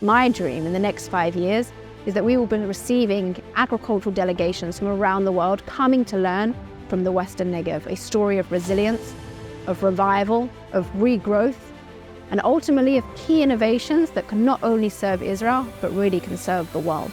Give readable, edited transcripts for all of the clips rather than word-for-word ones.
My dream in the next 5 years is that we will be receiving agricultural delegations from around the world coming to learn from the Western Negev, a story of resilience, of revival, of regrowth, and ultimately of key innovations that can not only serve Israel, but really can serve the world.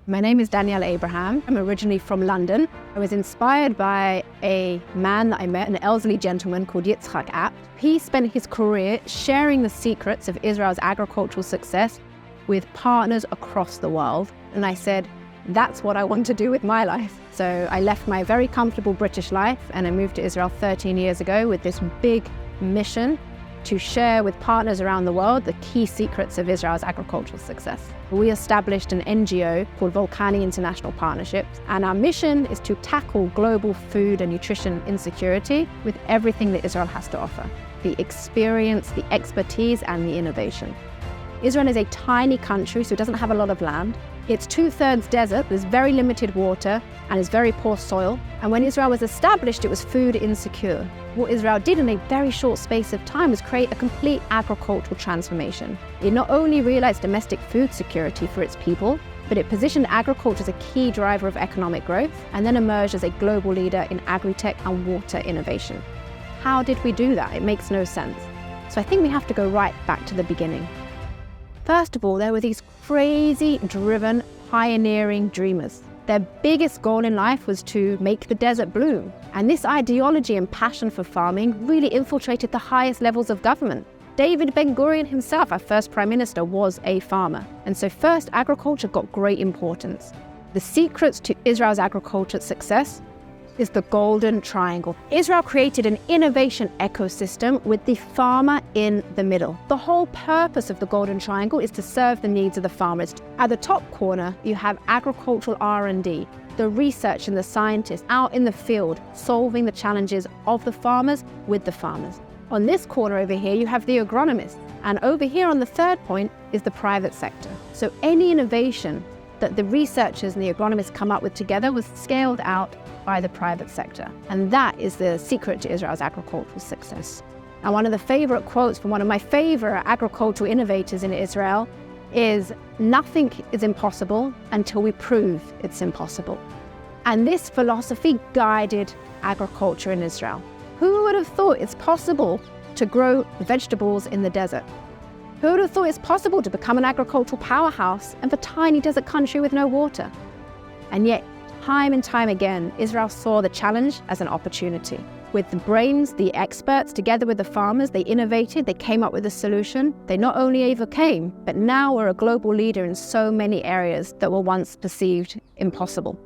My name is Danielle Abraham. I'm originally from London. I was inspired by a man that I met, an elderly gentleman called Yitzhak Abt. He spent his career sharing the secrets of Israel's agricultural success with partners across the world. And I said, that's what I want to do with my life. So I left my very comfortable British life and I moved to Israel 13 years ago with this big mission to share with partners around the world the key secrets of Israel's agricultural success. We established an NGO called Volcani International Partnerships, and our mission is to tackle global food and nutrition insecurity with everything that Israel has to offer: the experience, the expertise, and the innovation. Israel is a tiny country, so it doesn't have a lot of land. It's 2/3 desert, there's very limited water, and it's very poor soil. And when Israel was established, it was food insecure. What Israel did in a very short space of time was create a complete agricultural transformation. It not only realized domestic food security for its people, but it positioned agriculture as a key driver of economic growth, and then emerged as a global leader in AgriTech and water innovation. How did we do that? It makes no sense. So I think we have to go right back to the beginning. First of all, there were these crazy, driven, pioneering dreamers. Their biggest goal in life was to make the desert bloom. And this ideology and passion for farming really infiltrated the highest levels of government. David Ben-Gurion himself, our first prime minister, was a farmer. And so first, agriculture got great importance. The secrets to Israel's agriculture success is the Golden Triangle. Israel created an innovation ecosystem with the farmer in the middle. The whole purpose of the Golden Triangle is to serve the needs of the farmers. At the top corner, you have agricultural R&D, the research and the scientists out in the field solving the challenges of the farmers with the farmers. On this corner over here, you have the agronomists. And over here on the third point is the private sector. So any innovation that the researchers and the agronomists come up with together was scaled out by the private sector. And that is the secret to Israel's agricultural success. And one of the favorite quotes from one of my favorite agricultural innovators in Israel is, "Nothing is impossible until we prove it's impossible." And this philosophy guided agriculture in Israel. Who would have thought it's possible to grow vegetables in the desert? Who would have thought it's possible to become an agricultural powerhouse of a tiny desert country with no water? And yet, time and time again, Israel saw the challenge as an opportunity. With the brains, the experts, together with the farmers, they innovated, they came up with a solution. They not only overcame, but now we're a global leader in so many areas that were once perceived impossible.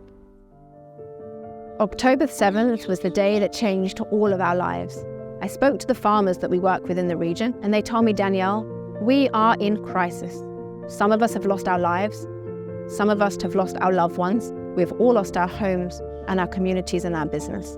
October 7th was the day that changed all of our lives. I spoke to the farmers that we work with in the region, and they told me, Danielle, we are in crisis. Some of us have lost our lives. Some of us have lost our loved ones. We've all lost our homes and our communities and our business.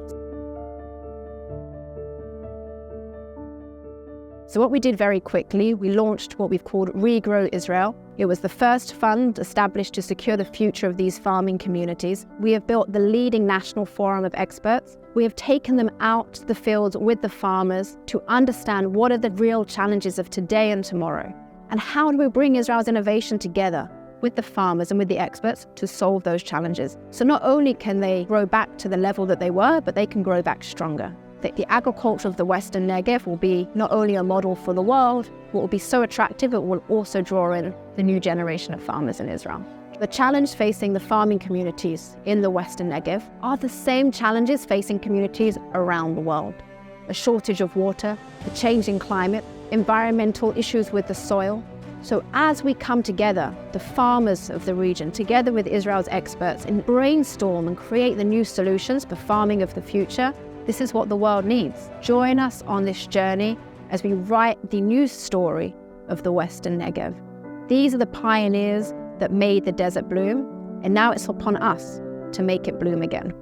So what we did very quickly, we launched what we've called ReGrow Israel. It was the first fund established to secure the future of these farming communities. We have built the leading national forum of experts. We have taken them out to the fields with the farmers to understand what are the real challenges of today and tomorrow. And how do we bring Israel's innovation together with the farmers and with the experts to solve those challenges? So not only can they grow back to the level that they were, but they can grow back stronger. The agriculture of the Western Negev will be not only a model for the world, but will be so attractive, it will also draw in the new generation of farmers in Israel. The challenge facing the farming communities in the Western Negev are the same challenges facing communities around the world. A shortage of water, the changing climate, environmental issues with the soil. So as we come together, the farmers of the region, together with Israel's experts, and brainstorm and create the new solutions for farming of the future, this is what the world needs. Join us on this journey as we write the new story of the Western Negev. These are the pioneers that made the desert bloom, and now it's upon us to make it bloom again.